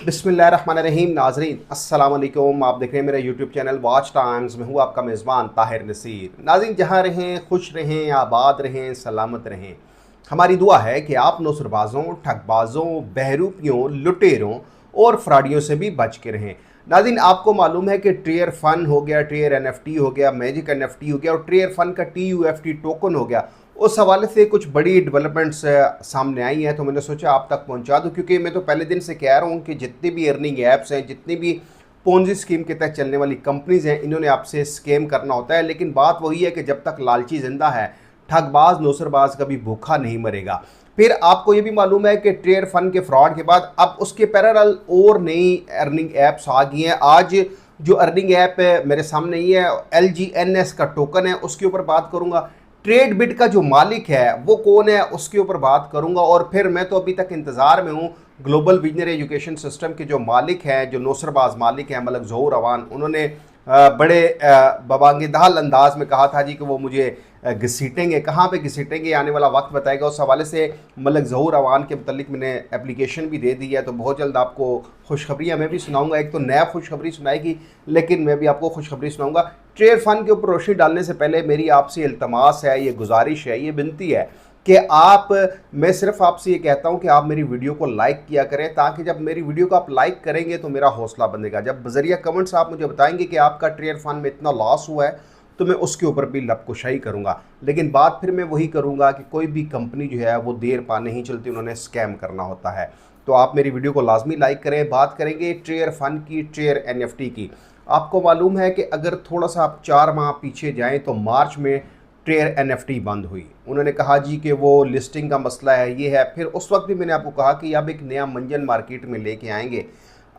बिस्मिल्लाहिर्रहमानिर्रहीम। नाजरीन अस्सलाम वालेकुम। आप देख रहे हैं मेरा यूट्यूब चैनल वॉच टाइम्स में हूँ आपका मेज़बान ताहिर नसीर। नाजरीन जहाँ रहें खुश रहें, आबाद रहें, सलामत रहें। हमारी दुआ है कि आप नौसरबाजों, ठगबाजों, बहरूपियों, लुटेरों और फ्रॉडियों से भी बच के रहें। नाज़रीन आपको मालूम है कि ट्रेयर फन हो गया, ट्रेयर एनएफटी हो गया, मैजिक एनएफटी हो गया और ट्रेयर फन का टीयूएफटी टोकन हो गया। उस हवाले से कुछ बड़ी डेवलपमेंट्स सामने आई हैं, तो मैंने सोचा आप तक पहुंचा दूं, क्योंकि मैं तो पहले दिन से कह रहा हूं कि जितनी भी अर्निंग ऐप्स हैं, जितनी भी पोंजी स्कीम के तहत चलने वाली कंपनीज हैं, इन्होंने आपसे स्कैम करना होता है। लेकिन बात वही है कि जब तक लालची जिंदा है, ठगबाज नौसरबाज कभी भूखा नहीं मरेगा। फिर आपको ये भी मालूम है कि ट्रेयर फंड के फ्रॉड के बाद अब उसके पैरेलल और नई अर्निंग ऐप्स आ गई हैं। आज जो अर्निंग ऐप है मेरे सामने ही है, LGNS का टोकन है, उसके ऊपर बात करूंगा। ट्रेड बिट का जो मालिक है वो कौन है, उसके ऊपर बात करूंगा। और फिर मैं तो अभी तक इंतज़ार में हूँ ग्लोबल विजनर एजुकेशन सिस्टम के जो मालिक हैं, जो नौसरबाज मालिक हैं मलक ज़हूर अवान, उन्होंने बड़े बबांगीदाल अंदाज में कहा था जी कि वो मुझे घसीटेंगे। कहाँ पे घसीटेंगे आने वाला वक्त बताएगा। उस हवाले से मलक ज़हूर अवान के मतलब मैंने एप्लीकेशन भी दे दी है, तो बहुत जल्द आपको खुशखबरियाँ मैं भी सुनाऊंगा। एक तो नया खुशखबरी सुनाएगी, लेकिन मैं भी आपको खुशखबरी सुनाऊंगा। ट्रेयर फंड के ऊपर रोशनी डालने से पहले मेरी आपसे इल्तमास है, ये गुजारिश है, ये विनती है कि मैं सिर्फ आपसे ये कहता हूं कि आप मेरी वीडियो को लाइक किया करें, ताकि जब मेरी वीडियो को आप लाइक करेंगे तो मेरा हौसला बनेगा। जब बजरिया कमेंट्स आप मुझे बताएंगे कि आपका ट्रेयर फंड में इतना लॉस हुआ है, तो मैं उसके ऊपर भी लबकुशाई करूंगा। लेकिन बात फिर मैं वही करूंगा कि कोई भी कंपनी जो है वो देर पा नहीं चलती, उन्होंने स्कैम करना होता है। तो आप मेरी वीडियो को लाजमी लाइक करें। बात करेंगे ट्रेयर फंड की, ट्रेयर एनएफटी की। आपको मालूम है कि अगर थोड़ा सा आप 4 माह पीछे जाएं तो मार्च में ट्रेयर एनएफटी बंद हुई। उन्होंने कहा जी कि वो लिस्टिंग का मसला है, ये है। फिर उस वक्त भी मैंने आपको कहा कि अब एक नया मंजन मार्केट में लेके आएंगे।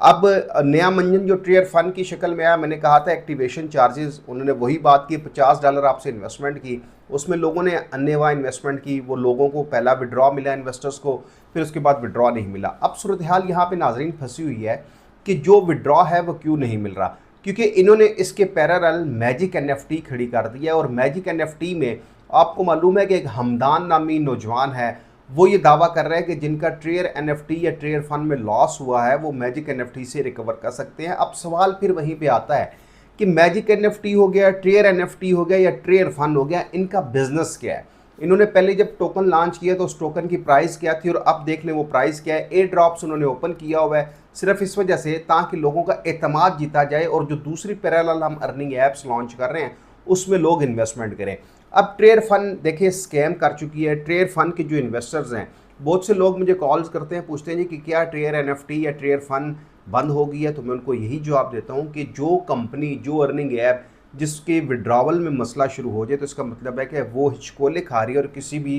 अब नया मंजन जो ट्रेयर फंड की शक्ल में आया, मैंने कहा था एक्टिवेशन चार्जेस, उन्होंने वही बात की, $50 आपसे इन्वेस्टमेंट की, उसमें लोगों ने अन्नेवा इन्वेस्टमेंट की। वो लोगों को पहला विड्रॉ मिला इन्वेस्टर्स को, फिर उसके बाद विड्रॉ नहीं मिला। अब सूरत हाल यहाँ पे नाजरीन फंसी हुई है कि जो विड्रॉ है वो क्यों नहीं मिल रहा, क्योंकि इन्होंने इसके पैरेलल मैजिक एनएफटी खड़ी कर दी है। और मैजिक एनएफटी में आपको मालूम है कि एक हमदान नामी नौजवान है, वो ये दावा कर रहा है कि जिनका ट्रेयर एनएफटी या ट्रेयर फंड में लॉस हुआ है वो मैजिक एनएफटी से रिकवर कर सकते हैं। अब सवाल फिर वहीं पे आता है कि मैजिक एनएफटी हो गया, ट्रेयर एनएफटी हो गया या ट्रेयर फंड हो गया, इनका बिजनेस क्या है। इन्होंने पहले जब टोकन लॉन्च किया तो उस टोकन की प्राइस क्या थी, और अब देख लें वो प्राइस क्या है। एयर ड्रॉप्स उन्होंने ओपन किया हुआ है सिर्फ इस वजह से ताकि लोगों का एतमाद जीता जाए, और जो दूसरी पैरेलल हम अर्निंग ऐप्स लॉन्च कर रहे हैं उसमें लोग इन्वेस्टमेंट करें। अब ट्रेयर फंड देखिए स्कैम कर चुकी है। ट्रेयर फंड के जो इन्वेस्टर्स हैं, बहुत से लोग मुझे कॉल्स करते हैं, पूछते हैं जी कि क्या ट्रेयर एनएफटी या ट्रेयर फंड बंद हो गई है। तो मैं उनको यही जवाब देता हूँ कि जो कंपनी, जो अर्निंग ऐप जिसके विड्रॉवल में मसला शुरू हो जाए, तो इसका मतलब है कि वो हिचकोले खा रही है और किसी भी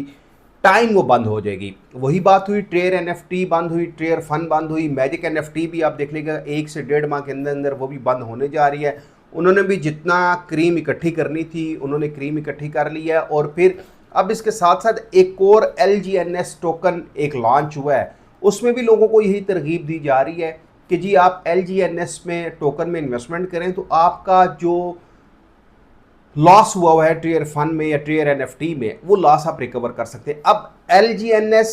टाइम वो बंद हो जाएगी। वही बात हुई, ट्रेयर एनएफटी बंद हुई, ट्रेयर फंड बंद हुई, मैजिक एनएफटी भी आप देख लीजिएगा 1 से 1.5 माह के अंदर अंदर वो भी बंद होने जा रही है। उन्होंने भी जितना क्रीम इकट्ठी करनी थी उन्होंने क्रीम इकट्ठी कर ली है। और फिर अब इसके साथ साथ एक और LGNS टोकन एक लॉन्च हुआ है, उसमें भी लोगों को यही तरगीब दी जा रही है कि जी आप LGNS में टोकन में इन्वेस्टमेंट करें तो आपका जो लॉस हुआ है ट्रेयर फंड में या ट्रेयर एनएफटी में, वो लॉस आप रिकवर कर सकते हैं। अब LGNS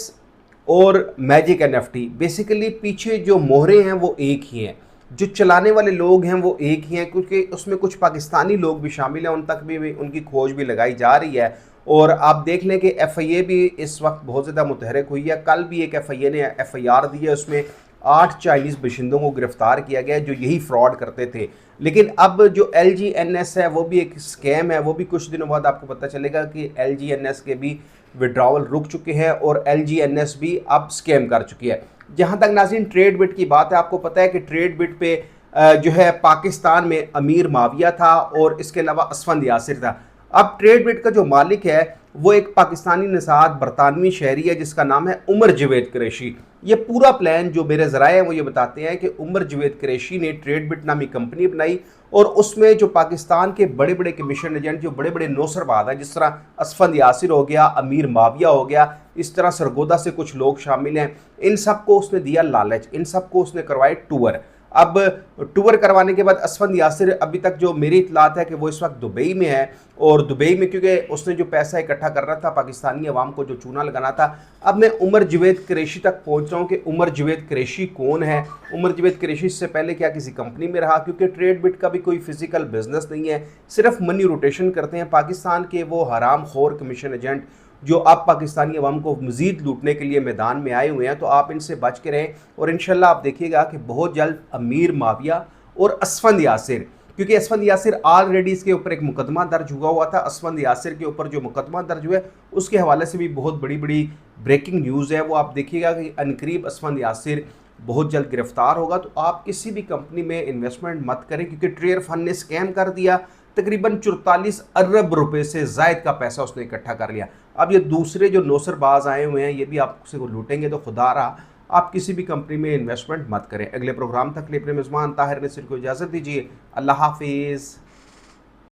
और मैजिक एनएफटी बेसिकली पीछे जो मोहरे हैं वो एक ही हैं, जो चलाने वाले लोग हैं वो एक ही हैं, क्योंकि उसमें कुछ पाकिस्तानी लोग भी शामिल हैं, उन तक भी उनकी खोज भी लगाई जा रही है। और आप देख लें कि FIA भी इस वक्त बहुत ज़्यादा मुतहरक हुई है। कल भी एक FIA ने FIR दी है, उसमें 8 चाइनीज़ बाशिंदों को गिरफ्तार किया गया जो यही फ्रॉड करते थे। लेकिन अब जो LGNS है वो भी एक स्कैम है। वो भी कुछ दिनों बाद आपको पता चलेगा कि LGNS के भी विड्रॉवल रुक चुके हैं और LGNS भी अब स्कैम कर चुकी है। जहाँ तक नाज़रीन ट्रेड बिट की बात है, आपको पता है कि ट्रेड बिट पे जो है पाकिस्तान में अमीर माविया था और इसके अलावा असफंद यासिर था। अब ट्रेड बिट का जो मालिक है वो एक पाकिस्तानी नसाद बरतानवी शहरी है जिसका नाम है उमर जवेद कुरैशी। ये पूरा प्लान जो मेरे ज़राए हैं वो ये बताते हैं कि उमर जवेद कुरैशी ने ट्रेड बिट नामी कंपनी बनाई और उसमें जो पाकिस्तान के बड़े बड़े कमीशन एजेंट, जो बड़े बड़े नौसरबाज हैं, जिस तरह असफंद यासिर हो गया, अमीर माविया हो गया, इस तरह सरगोदा से कुछ लोग शामिल हैं, इन सबको उसने दिया लालच, इन सबको उसने करवाए टूर। अब टूर करवाने के बाद असफंद यासिर अभी तक जो मेरी इतलात है कि वो इस वक्त दुबई में है, और दुबई में क्योंकि उसने जो पैसा इकट्ठा करना था, पाकिस्तानी अवाम को जो चूना लगाना था। अब मैं उमर जवेद कुरैशी तक पहुंच रहा हूँ कि उमर जवेद कुरैशी कौन है। उमर जवेद कुरैशी इससे पहले क्या किसी कंपनी में रहा, क्योंकि ट्रेड बिट का भी कोई फिजिकल बिजनेस नहीं है, सिर्फ मनी रोटेशन करते हैं। पाकिस्तान के वो हराम खोर कमीशन एजेंट जो अब पाकिस्तानी अवाम को मज़ीद लूटने के लिए मैदान में आए हुए हैं, तो आप इनसे बच के रहें। और इंशाल्लाह आप देखिएगा कि बहुत जल्द अमीर माविया और असफंद यासिर, क्योंकि असफंद यासिर ऑलरेडी इसके ऊपर एक मुकदमा दर्ज हुआ था। असफंद यासिर के ऊपर जो मुकदमा दर्ज हुआ है उसके हवाले से भी बहुत बड़ी बड़ी ब्रेकिंग न्यूज़ है। वो आप देखिएगा कि अनकरीब असफंद यासिर बहुत जल्द गिरफ्तार होगा। तो आप किसी भी कंपनी में इन्वेस्टमेंट मत करें, क्योंकि ट्रेयर फंड ने स्कैम कर दिया। तकरीबन 44 अरब रुपए से जायद का पैसा उसने इकट्ठा कर लिया। अब ये दूसरे जो नौसरबाज आए हुए हैं ये भी आपसे को लूटेंगे, तो खुदा रहा आप किसी भी कंपनी में इन्वेस्टमेंट मत करें। अगले प्रोग्राम तक लिए अपने मेज़बान ताहिर नसीर को इजाज़त दीजिए। अल्लाह हाफिज़।